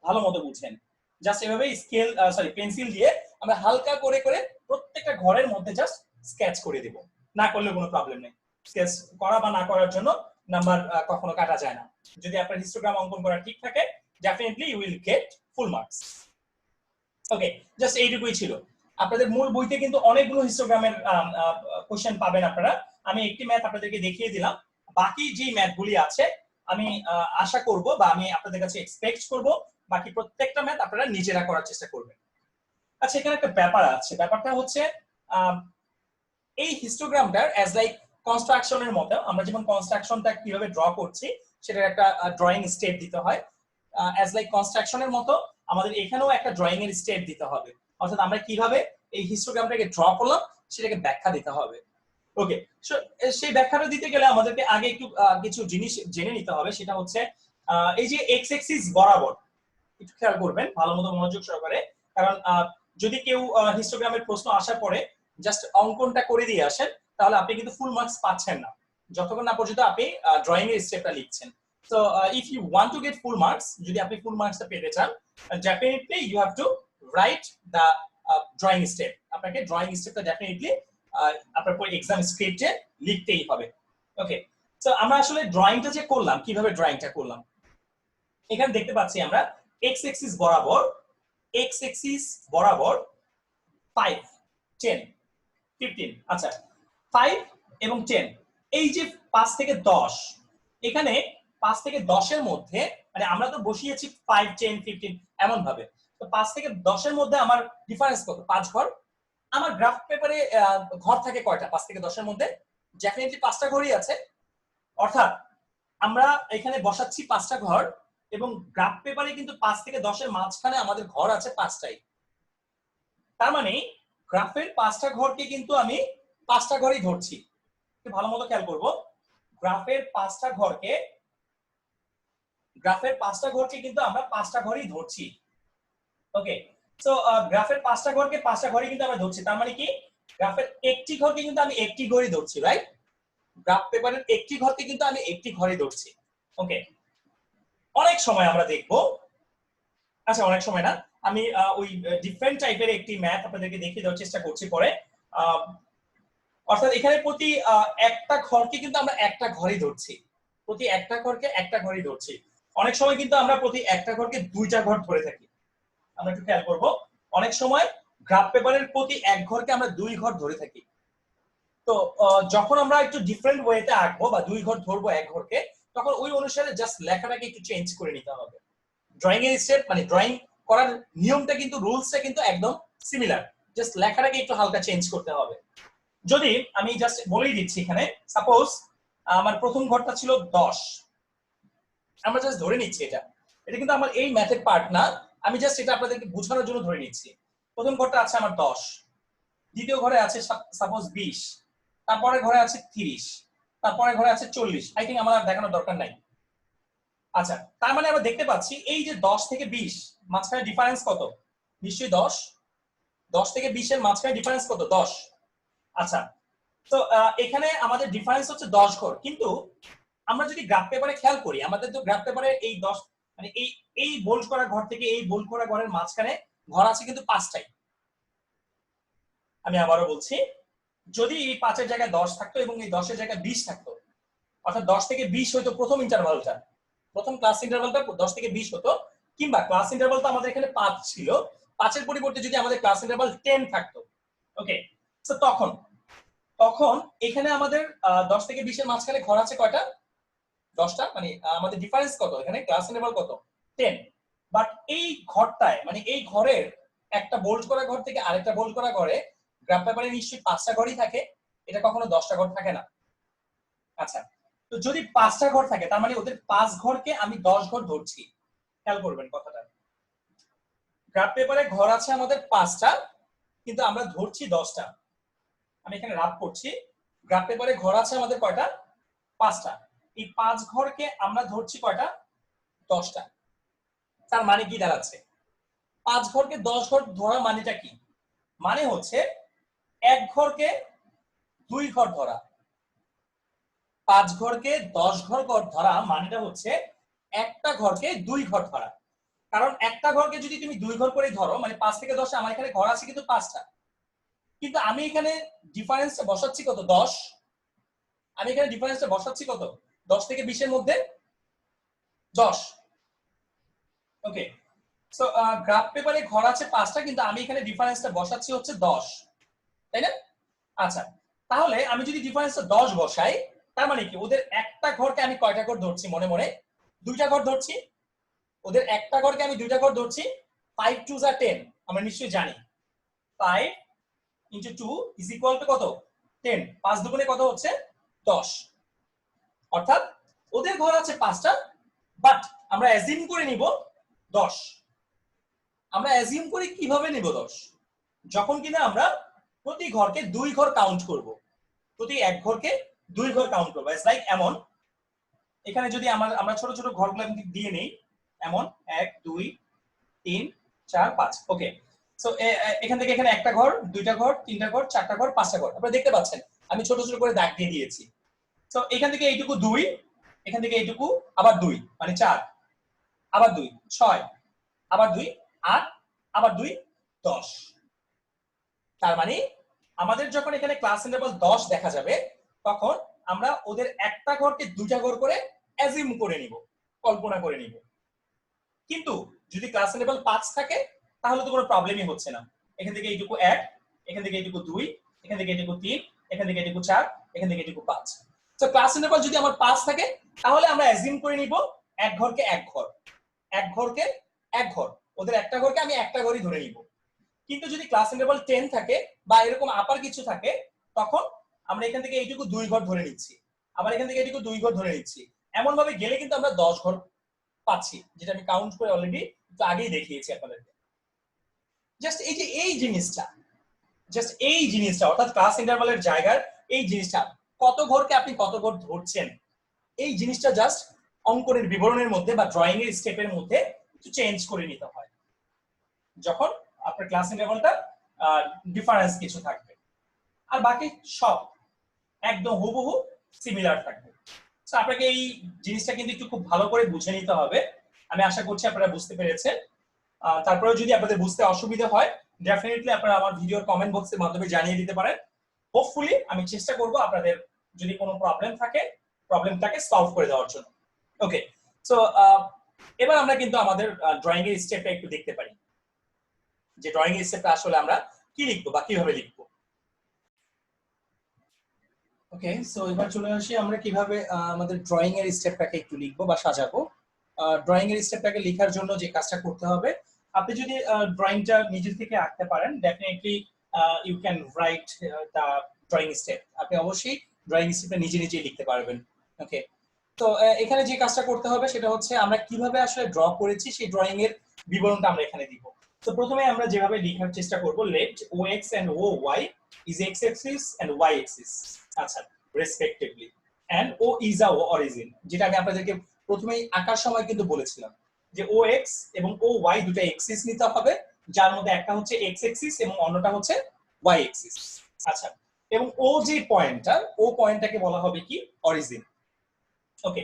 ভালো মতো বুঝেন। জাস্ট এভাবে স্কেল পেন্সিল দিয়ে আমরা হালকা করে করে প্রত্যেকটা ঘরের মধ্যে জাস্ট স্কেচ করে দেব। না করলে কোনো প্রবলেম নেই, স্কেচ করা বা না করার জন্য নাম্বার কখনো কাটা যায় না। যদি আপনার হিস্টোগ্রাম অঙ্কন করা ঠিক থাকে, definitely you will get full marks. Okay, just এইটুকুই ছিল। আপনাদের মূল বইতে কিন্তু অনেকগুলো হিস্টোগ্রামের কোশ্চেন পাবেন আপনারা। আমি একটি ম্যাথ আপনাদেরকে দেখিয়ে দিলাম, বাকি যে ম্যাথগুলি আছে আমি আশা করব বা আমি আপনাদের কাছে এক্সপেক্ট করব বাকি প্রত্যেকটা ম্যাথ আপনারা নিজেরা করার চেষ্টা করবেন। আচ্ছা, এখানে একটা ব্যাপার আছে, ব্যাপারটা হচ্ছে এই হিস্টোগ্রামটার অ্যাজ লাইক কনস্ট্রাকশনের মতো, আমরা যেমন কনস্ট্রাকশনটা কিভাবে ড্র করছি সেটার একটা ড্রয়িং স্টেপ দিতে হয়, অ্যাজ লাইক কনস্ট্রাকশনের মতো আমাদের এখানেও একটা ড্রয়িং এর স্টেপ দিতে হবে। অর্থাৎ আমরা কিভাবে এই হিস্টোগ্রামটাকে ড্র করলাম সেটাকে ব্যাখ্যা দিতে হবে। ওকে, সেই ব্যাখ্যাটা দিতে গেলে আমাদেরকে আগে একটু কিছু জিনিস জেনে নিতে হবে। সেটা হচ্ছে এই যে এক্স এক্সিস বরাবর, একটু খেয়াল করবেন ভালো মতো মনোযোগ সহকারে, কারণ যদি কেউ হিস্টোগ্রামের প্রশ্ন আসার পরে জাস্ট অঙ্কনটা করে দিয়ে আসেন, তাহলে আপনি কিন্তু ফুল মার্কস পাচ্ছেন না যতক্ষণ না পর্যন্ত আপনি ড্রয়িং এর স্টেপটা লিখছেন। So if you want to get full marks, যদি আপনি ফুল মার্কসটা পেতে চান, definitely you have to write the drawing step. আপনাকে ড্রয়িং স্টেপটা ডেফিনেটলি আপনার এক্সাম স্ক্রিপ্টে লিখতেই হবে। ওকে, সো আমরা আসলে ড্রয়িংটা যে করলাম, কিভাবে ড্রয়িংটা করলাম, এখানে দেখতে পাচ্ছি আমরা এক্স এক্সিস বরাবর, এক্স এক্সিস বরাবর 5, 10, 15, আচ্ছা 5 এবং 10, এই যে 5 থেকে 10, এখানে 5 থেকে 10 এর মধ্যে, মানে আমরা তো বসিয়েছি 5, 10, 15 এমন ভাবে, তো 5 থেকে 10 এর মধ্যে আমার ডিফারেন্স কত? 5 ঘর। আমার গ্রাফ পেপারে ঘর থাকে কয়টা 5 থেকে 10 এর মধ্যে? ডেফিনেটলি 5টা ঘরই আছে। অর্থাৎ আমরা এখানে বসাচ্ছি 5টা ঘর, এবং গ্রাফ পেপারে কিন্তু 5 থেকে 10 এর মাঝখানে আমাদের ঘর আছে 5টাই। তার মানে গ্রাফের 5টা ঘরকে কিন্তু আমি 5টা ঘরই ধরছি। একটু ভালো মতো খেয়াল করব, গ্রাফের 5টা ঘরকে কিন্তু আমরা 5টা ঘরই ধরছি। ওকে, সো গ্রাফের 5টা ঘরকে 5টা ঘরই কিন্তু আমরা ধরছি। তার মানে কি গ্রাফের একটি ঘরকে কিন্তু আমি একটি ঘরই ধরছি, রাইট? গ্রাফ পেপারের একটি ঘরকে কিন্তু আমি একটি ঘরই ধরছি। ওকে, অনেক সময় আমরা দেখবো, আচ্ছা অনেক সময় না, আমি ওই ডিফারেন্ট টাইপের একটি ম্যাথ আপনাদেরকে দেখিয়ে দেওয়ার চেষ্টা করছি পরে। অর্থাৎ এখানে প্রতি একটা ঘরকে কিন্তু আমরা একটা ঘরই ধরছি, প্রতি একটা ঘরকে একটা ঘরই ধরছি। অনেক সময় কিন্তু আমরা প্রতি একটা ঘরকে দুইটা ঘর ধরে থাকি। আমরা একটু খেয়াল করব, অনেক সময় গ্রাফ পেপারের প্রতি এক ঘরকে আমরা দুই ঘর ধরে থাকি। তো যখন আমরা একটু ডিফারেন্ট ওয়েতে আঁকবো বা দুই ঘর ধরবো এক ঘরকে, তখন ওই অনুসারে জাস্ট লেখাটাকে একটু চেঞ্জ করে নিতে হবে। ড্রয়িং এর স্টেপ মানে ড্রয়িং করার নিয়মটা কিন্তু, রুলসটা কিন্তু একদম সিমিলার, জাস্ট লেখাটাকে একটু হালকা চেঞ্জ করতে হবে। যদি আমি জাস্ট বলেই দিচ্ছি, এখানে সাপোজ আমার প্রথম ঘরটা ছিল 10, আমরা জাস্ট ধরে নিচ্ছি এটা কিন্তু আমার এই ম্যাথের পার্ট না, আমি জাস্ট এটা আপনাদেরকে বোঝানোর জন্য ধরে নিচ্ছি। প্রথম ঘরটা আছে আমার 10, দ্বিতীয় ঘরে আছে সাপোজ 20, তারপরে ঘরে আছে 30, তারপরে ঘরে আছে 40। আই থিঙ্ক আমার দেখানোর দরকার নাই। আচ্ছা, তার মানে আমরা দেখতে পাচ্ছি এই যে 10 থেকে 20 মাঝখানে ডিফারেন্স কত? নিশ্চয়ই 10। 10 থেকে 20 এর মাঝখানে ডিফারেন্স কত? 10। আচ্ছা, তো এখানে আমাদের ডিফারেন্স হচ্ছে 10 ঘর, কিন্তু আমরা যদি গ্রাফ পেপারে খেয়াল করি, আমাদের তো গ্রাফ পেপারে এই 10 মানে এই বোল্ড করা ঘর থেকে এই বোল্ড করা ঘরের মাঝখানে ঘর আছে কিন্তু 5টাই। আমি আবারও বলছি, যদি এই 5 এর জায়গায় 10 থাকতো এবং এই 10 এর জায়গায় 20 থাকতো, অর্থাৎ 10 থেকে 20 হয়তো প্রথম ইন্টারভালটা, প্রথম ক্লাস ইন্টারভালটা 10 থেকে 20 হতো, কিংবা ক্লাস ইন্টারভাল তো আমাদের এখানে 5 ছিল, 5 এর পরিবর্তে যদি আমাদের ক্লাস ইন্টারভাল 10 থাকতো, ওকে, সো তখন তখন এখানে আমাদের 10 থেকে 20 এর মাঝখানে ঘর আছে কয়টা? 10টা। মানে আমাদের ডিফারেন্স কত? এখানে ক্লাস ইন্টারভাল কত? 10। বাট এই ঘরটায়, মানে এই ঘরের একটা বোল্ড করা ঘর থেকে আরেকটা বোল্ড করা ঘরে গ্রাফ পেপারে নিশ্চয়ই 5টা ঘরই থাকে, এটা কখনো 10টা ঘর থাকে না। আচ্ছা, তো যদি 5টা ঘর থাকে তার মানে ওদের 5 ঘরকে আমি 10 ঘর ধরছি। খেয়াল করবেন কথাটা, গ্রাফ পেপারে ঘর আছে আমাদের 5টা, কিন্তু আমরা ধরছি 10টা। আমি এখানে রাফ করছি, গ্রাফ পেপারে ঘর আছে আমাদের কয়টা? 5টা। এই 5 ঘরকে আমরা ধরছি কয়টা? 10টা। তার মানে কি দাঁড়াচ্ছে? 5 ঘরকে 10 ঘর ধরা মানেটা কি? মানে হচ্ছে এক ঘরকে 2 ঘর ধরা। 5 ঘরকে 10 ঘর ধরা মানেটা হচ্ছে একটা ঘরকে 2 ঘর ধরা। কারণ একটা ঘরকে যদি তুমি 2 ঘর করে ধরো, মানে 5 থেকে 10, আমার এখানে ঘর আছে কিন্তু 5টা, কিন্তু আমি এখানে ডিফারেন্সটা বসাচ্ছি কত? 10। আমি এখানে ডিফারেন্সটা বসাচ্ছি কত? 10 থেকে 20 এর মধ্যে 10। ওকে, সো গ্রাফ পেপারে ঘর আছে 5টা, কিন্তু আমি এখানে ডিফারেন্সটা বসাচ্ছি হচ্ছে 10, তাই না? আচ্ছা, তাহলে আমি যদি ডিফারেন্সটা 10 বসাই, তার মানে কি ওদের একটা ঘরকে আমি কয়টা ঘর ধরছি? মনে মনে 2টা ঘর ধরছি। ওদের একটা ঘরকে আমি 2টা ঘর ধরছি। 5 2 যা 10, আমরা নিশ্চয়ই জানি 5 ইনটু 2 ইজ ইকুয়াল টু কত? 10। 5 দুগুণে কত হচ্ছে? 10। অর্থাৎ ওদের ঘর আছে 5টা, বাট আমরা অ্যাজিউম করে নিব 10। আমরা অ্যাজিউম করি কিভাবে নিব 10? যখন কিনা আমরা প্রতি ঘরকে 2 ঘর কাউন্ট করব, প্রতি এক ঘরকে 2 ঘর কাউন্ট করব। ইটস লাইক এমন, এখানে যদি আমরা ছোট ছোট ঘরগুলো দিয়ে নেই, এমন 1 2 3 4 5। ওকে, সো এখান থেকে এখানে একটা ঘর, 2টা ঘর, 3টা ঘর, 4টা ঘর, 5টা ঘর। আপনারা দেখতে পাচ্ছেন আমি ছোট ছোট করে দাগ দিয়ে দিয়েছি। সো এখান থেকে এইটুকু 2, এখান থেকে এইটুকু আবার 2, মানে 4, আবার 2 6, আবার 2 8, আবার 2 10। তার মানে আমাদের যখন এখানে ক্লাস ইন্টারভাল 10 দেখা যাবে, তখন আমরা ওদের একটা ঘরকে 2টা ঘর করে অ্যাজিউম করে নিব, কল্পনা করে নিব। কিন্তু যদি ক্লাস ইন্টারভাল 5 থাকে, তাহলে তো কোনো প্রবলেমই হচ্ছে না। এখান থেকে এইটুকু 1, এখান থেকে এইটুকু 2, এখান থেকে এইটুকু 3, এখান থেকে এইটুকু 4, এখান থেকে এইটুকু 5। তো ক্লাস ইন্টারভাল যদি আমার 5 থাকে, তাহলে আমরা অ্যাজিউম করে নিব এক ঘরকে এক ঘর, এক ঘরকে এক ঘর, ওদের একটা ঘরকে আমি একটা ঘরই ধরে নিব। কিন্তু যদি ক্লাস ইন্টারভাল 10 থাকে বা এরকম আপার কিছু থাকে, তখন আমরা এখান থেকে এইটুকু 2 ঘর ধরে নিচ্ছি, আবার এখান থেকে এইটুকু 2 ঘর ধরে নিচ্ছি। এমন ভাবে গেলে কিন্তু আমরা 10 ঘর পাচ্ছি, যেটা আমি কাউন্ট করে অলরেডি একটু আগেই দেখিয়েছি আপনাদেরকে। জাস্ট এই যে এই জিনিসটা, জাস্ট এই জিনিসটা, অর্থাৎ ক্লাস ইন্টারভালের জায়গার এই জিনিসটা, কত ঘরকে আপনি কত ঘর ধরছেন, এই জিনিসটা জাস্ট অঙ্কনের বিবরণের মধ্যে বা ড্রয়িং এর স্টেপের মধ্যে একটু চেঞ্জ করে নিতে হয়, যখন আপনার ক্লাস ইন্টারভালটা ডিফারেন্স কিছু থাকবে। আর বাকি সব একদম হুবহু সিমিলার থাকবে। তো আপনাকে এই জিনিসটা কিন্তু একটু খুব ভালো করে বুঝে নিতে হবে। আমি আশা করছি আপনারা বুঝতে পেরেছেন। তারপরে যদি আপনাদের বুঝতে অসুবিধা হয়, ডেফিনেটলি আপনারা আমার ভিডিওর কমেন্ট বক্সের মাধ্যমে জানিয়ে দিতে পারেন। হোপফুলি আমি চেষ্টা করব আপনাদের যদি কোনো প্রবলেম থাকে, প্রবলেমটাকে সলভ করে দেওয়ার জন্য। ওকে, সো এবার আমরা কিন্তু আমাদের ড্রয়িং এর স্টেপটা একটু দেখতে পারি, যে ড্রয়িং এর স্টেপটা আসলে আমরা কি লিখবো বা কিভাবে লিখবো। ওকে, সো এবার চলে আসি আমরা কিভাবে আমাদের ড্রয়িং এর স্টেপটাকে একটু লিখবো বা সাজাবো। ড্রয়িং এর স্টেপটাকে লেখার জন্য যে কাজটা করতে হবে, আপনি যদি ড্রয়িংটা নিজে থেকে আঁকতে পারেন, definitely you can write the drawing step. আপনি অবশ্যই ড্রয়িং স্টেপটা নিজে নিজেই লিখতে পারবেন। ওকে, তো এখানে যে কাজটা করতে হবে সেটা হচ্ছে আমরা কিভাবে আসলে ড্র করেছি সেই ড্রয়িং এর বিবরণটা আমরা এখানে দিব। তো প্রথমে আমরা যেভাবে লেখার চেষ্টা করব, late OX and OY is x axis and y axis, আচ্ছা, respectively, and O is a origin, যেটা আমি আপনাদেরকে প্রথমেই আঁকার সময় কিন্তু বলেছিলাম যে OX এবং OY দুটো এক্সিস নিতে হবে, যার মধ্যে একটা হচ্ছে x axis এবং অন্যটা হচ্ছে y axis। আচ্ছা, এবং ও যে পয়েন্টটা, ও পয়েন্টটাকে বলা হবে কি? অরিজিন। ওকে,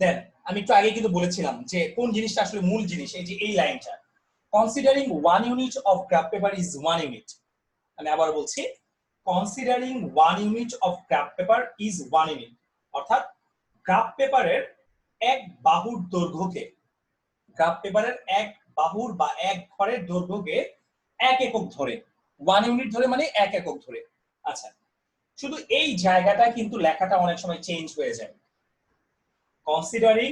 দেন আমি একটু আগে কিন্তু বলেছিলাম যে কোন জিনিসটা আসলে মূল জিনিস, এই যে এই লাইনটা, considering 1 unit of graph paper is 1 unit. আমি আবার বলছি, considering 1 unit of graph paper is 1 unit, অর্থাৎ গ্রাফ পেপারের এক বাহুর দৈর্ঘ্যকে, গ্রাফ পেপারের এক বাহুর বা এক ঘরের দৈর্ঘ্যকে 1 একক ধরে, 1 ইউনিট ধরে মানে 1 একক ধরে। আচ্ছা, শুধু এই জায়গাটা কিন্তু লেখাটা অনেক সময় চেঞ্জ হয়ে যায়। Considering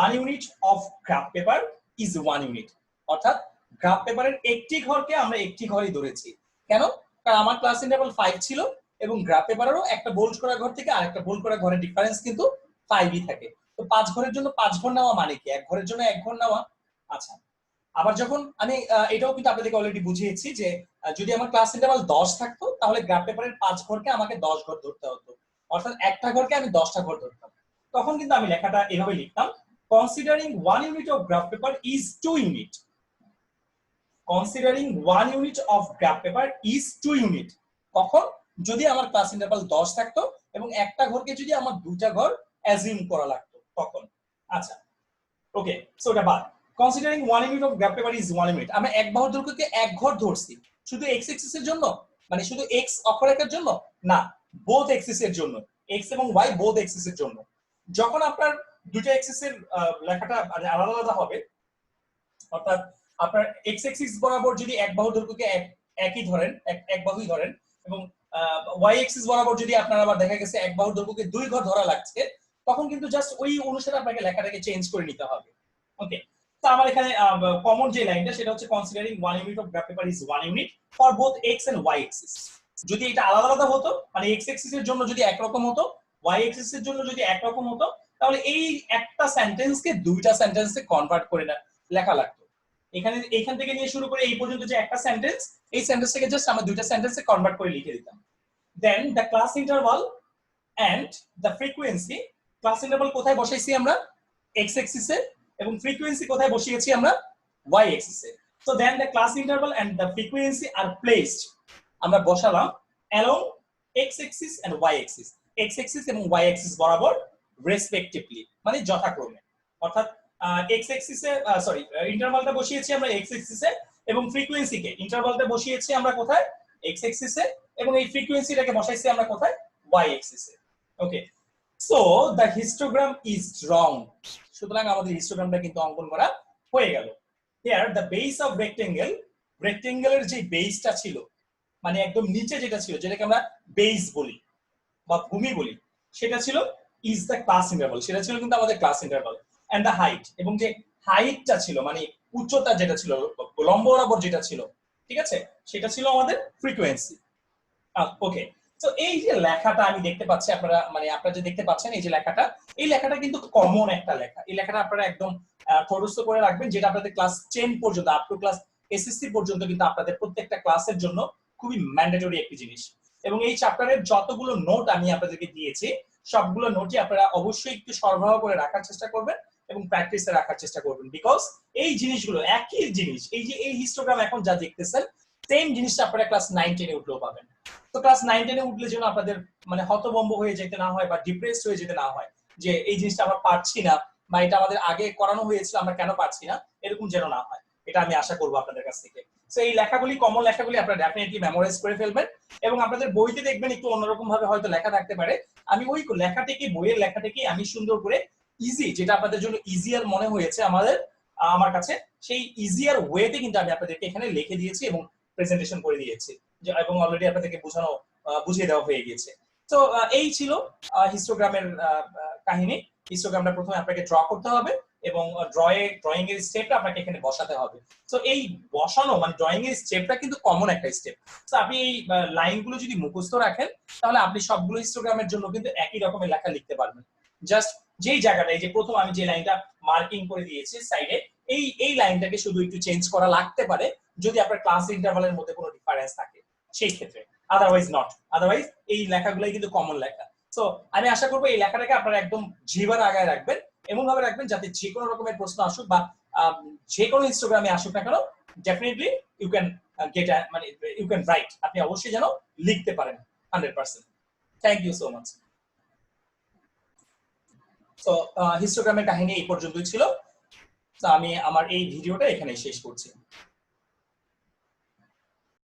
1 unit of graph paper is 1 unit, অর্থাৎ গ্রাফ পেপারের একটি ঘরকে আমরা একটি ঘরই ধরেছি। কেন? কারণ আমার ক্লাস ইন্টারভাল 5 ছিল এবং গ্রাফ পেপারেরও একটা বোল্ড করা ঘর থেকে আরেকটা বোল্ড করা ঘরের ডিফারেন্স কিন্তু 5ই থাকে। তো 5 ঘরের জন্য 5 ঘর নেওয়া মানে কি 1 ঘরের জন্য 1 ঘর নেওয়া। আচ্ছা, আবার যখন আমি এটাও কিন্তু আপনাদেরকে অলরেডি বুঝিয়েছি যে যদি আমার ক্লাস ইন্টারভাল 10 থাকতো তাহলে গ্রাফ পেপারের 5 ঘরকে আমাকে 10 ঘর ধরতে হতো, অর্থাৎ একটা ঘরকে আমি 10টা ঘর ধরতাম। তখন কিন্তু আমি লেখাটা এভাবে লিখতাম, considering 1 unit of graph paper is 2 unit. Considering 1 unit of graph paper is 2 unit. কখন? যদি আমার ক্লাস ইন্টারভাল 10 থাকতো এবং একটা ঘরকে যদি আমার দুইটা ঘর অ্যাজিউম করা লাগতো তখন। আচ্ছা, ওকে, সো এটা বাদ। Considering 1 unit of graph paper is 1 unit, আমরা এক বাহুর দৈর্ঘ্যকে এক ঘর ধরছি শুধু এক্স এক্সিস এর জন্য, মানে শুধু এক্স অক্ষরেখার জন্য না, বোথ এক্সিস এর জন্য, এক্স এবং ওয়াই বোথ এক্সিস এর জন্য। যখন আপনার দুটো এক্সিস এর লেখাটা আলাদা আলাদা হবে, অর্থাৎ আপনার এক্স এক্সিস বরাবর যদি এক বাহুর দৈর্ঘ্যকে একই ধরেন, এক বাহুই ধরেন, এবং ওয়াই এক্সিস বরাবর যদি আপনার আবার দেখা গেছে এক বাহুর দৈর্ঘ্যকে দুই ঘর ধরা লাগছে, তখন কিন্তু জাস্ট ওই অনুসারে আপনাকে লেখাটাকে চেঞ্জ করে নিতে হবে। ওকে, তো আমার এখানে কমন যে লাইনটা সেটা হচ্ছে considering 1 unit of graph paper is 1 unit for both X and Y axis. যদি এটা আলাদা আলাদা হতো, মানে এক্স এক্সিস এর জন্য যদি একরকম হতো, ওয়াই এক্সিস এর জন্য যদি একরকম হতো, তাহলে এই একটা সেন্টেন্সকে দুইটা সেন্টেন্সে কনভার্ট করে লেখা লাগতো। এখান থেকে নিয়ে শুরু করে এই পর্যন্ত যে একটা সেন্টেন্স, এই সেন্টেন্সটাকে জাস্ট আমরা দুইটা সেন্টেন্সে কনভার্ট করে লিখে দিতাম। Then the class interval and the frequency, class interval কোথায় বসাইছি আমরা? এক্স এক্সিসে, এবং ফ্রিকোয়েন্সি কোথায় বসিয়েছি আমরা? ওয়াই এক্সিসে। So then the class interval and the frequency are placed, আমরা বসালাম along X axis and Y axis, X axis এবং ওয়াই এক্সিস বরাবর রেসপেক্টিভলি, মানে যথাক্রমে। অর্থাৎ এক্স এক্সিসে সরি ইন্টারভালটা বসিয়েছি আমরা এক্স এক্সিসে, এবং ফ্রিকোয়েন্সিকে ইন্টারভালটা বসিয়েছি আমরা কোথায়? এক্স এক্সিসে, এবং এই ফ্রিকোয়েন্সিটাকে বসাইছি আমরা কোথায়? ওয়াই এক্সিসে। Okay, so the histogram is wrong, সুতরাং আমাদের হিস্টোগ্রামটা কিন্তু অঙ্কন করা হয়ে গেল। Here the base of rectangle, রেক্টেঙ্গেলের যে বেসটা ছিল, মানে একদম নিচে যেটা ছিল, যেটাকে আমরা বেস বলি বা ভূমি বলি, সেটা ছিল ইজ দ্য ক্লাস ইন্টারভাল, সেটা ছিল কিন্তু আমাদের class interval. And the height, এবং যে হাইটটা ছিল মানে উচ্চতা যেটা ছিল, লম্ব বরাবর যেটা ছিল, ঠিক আছে, সেটা ছিল আমাদের ফ্রিকোয়েন্সি। ওকে, তো এই যে লেখাটা আমি দেখতে পাচ্ছি, আপনারা মানে আপনারা যে দেখতে পাচ্ছেন এই যে লেখাটা, এই লেখাটা কিন্তু কমন একটা লেখা। এই লেখাটা আপনারা একদম মুখস্থ করে রাখবেন, যেটা আপনাদের ক্লাস 10 পর্যন্ত আপ টু ক্লাস এসএসসি পর্যন্ত কিন্তু আপনাদের প্রত্যেকটা ক্লাসের জন্য খুবই ম্যান্ডেটরি একটি জিনিস। এবং এই চ্যাপ্টারের যতগুলো নোট আমি আপনাদেরকে দিয়েছি, সবগুলো নোটই আপনারা অবশ্যই একটু সরবরাহ করে রাখার চেষ্টা করবেন এবং প্র্যাকটিসে রাখার চেষ্টা করবেন, বিকজ এই জিনিসগুলো একই জিনিস, এই যে এই হিস্টোগ্রাম এখন যা দেখতেছেন, সেম জিনিসটা আপনারা ক্লাস 9 10 এ উঠলেও পাবেন। তো ক্লাস 9 10 এ উঠলে যেন আপনাদের মানে হতভম্ব হয়ে যেতে না হয় বা ডিপ্রেসড হয়ে যেতে না হয়, যে এই জিনিসটা আমরা পারছি না বা এটা আমাদের আগে করানো হয়েছিল আমরা কেন পারছি না, এরকম যেন না হয়, এটা আমি আশা করব আপনাদের কাছ থেকে। সো এই লেখাগুলি, কমন লেখাগুলি আপনারা ডেফিনেটলি মেমোরাইজ করে ফেলবেন, এবং আপনাদের বইতে দেখবেন একটু অন্যরকম ভাবে হয়তো লেখা থাকতে পারে। আমি ওই লেখাটিকে, বইয়ের লেখাটিকে আমি সুন্দর করে ইজি, যেটা আপনাদের জন্য ইজিয়ার মনে হয়েছে আমার কাছে, সেই ইজিয়ার ওয়েতে কিন্তু আমি আপনাদেরকে এখানে লিখে দিয়েছি এবং প্রেজেন্টেশন করে দিয়েছি, এবং অলরেডি আপনাদেরকে বুঝিয়ে দেওয়া হয়ে গিয়েছে। তো এই ছিল হিস্টোগ্রামের কাহিনী। হিস্টোগ্রামটা প্রথমে আপনাকে ড্র করতে হবে এবং ড্রয়িং এর স্টেপটা আপনাকে এখানে বসাতে হবে। তো এই বসানো মানে ড্রয়িং এর স্টেপটা কিন্তু কমন একটা স্টেপ। তো আপনি এই লাইনগুলো যদি মুখস্থ রাখেন, তাহলে আপনি সবগুলো হিস্টোগ্রামের জন্য কিন্তু একই রকমের লেখা লিখতে পারবেন। জাস্ট যেই জায়গাটা, এই যে প্রথম আমি যে লাইনটা মার্কিং করে দিয়েছি সাইডে, এই লাইনটাকে শুধু একটু চেঞ্জ করা লাগতে পারে যদি আপনার ক্লাস ইন্টারভালের মধ্যে কোনো ডিফারেন্স থাকে, সেই ক্ষেত্রে। আদারওয়াইজ নট, আদারওয়াইজ এই লেখাগুলোই কিন্তু কমন লেখা। সো আমি আশা করবো এই লেখাটাকে আপনারা একদম জিহ্বার আগায় রাখবেন, এমন ভাবে রাখবেন যাতে যে কোনো রকমের প্রশ্ন আসুক বা যে কোনো ইনস্টাগ্রামে আসুক না কেন, ডেফিনেটলি ইউ ক্যান গেট, মানে ইউ ক্যান রাইট, আপনি অবশ্যই যেন লিখতে পারেন 100%। Thank you so much. তো হিস্টোগ্রামের কাহিনী এই পর্যন্তই ছিল। তো আমি আমার এই ভিডিওটা এখানে শেষ করছি।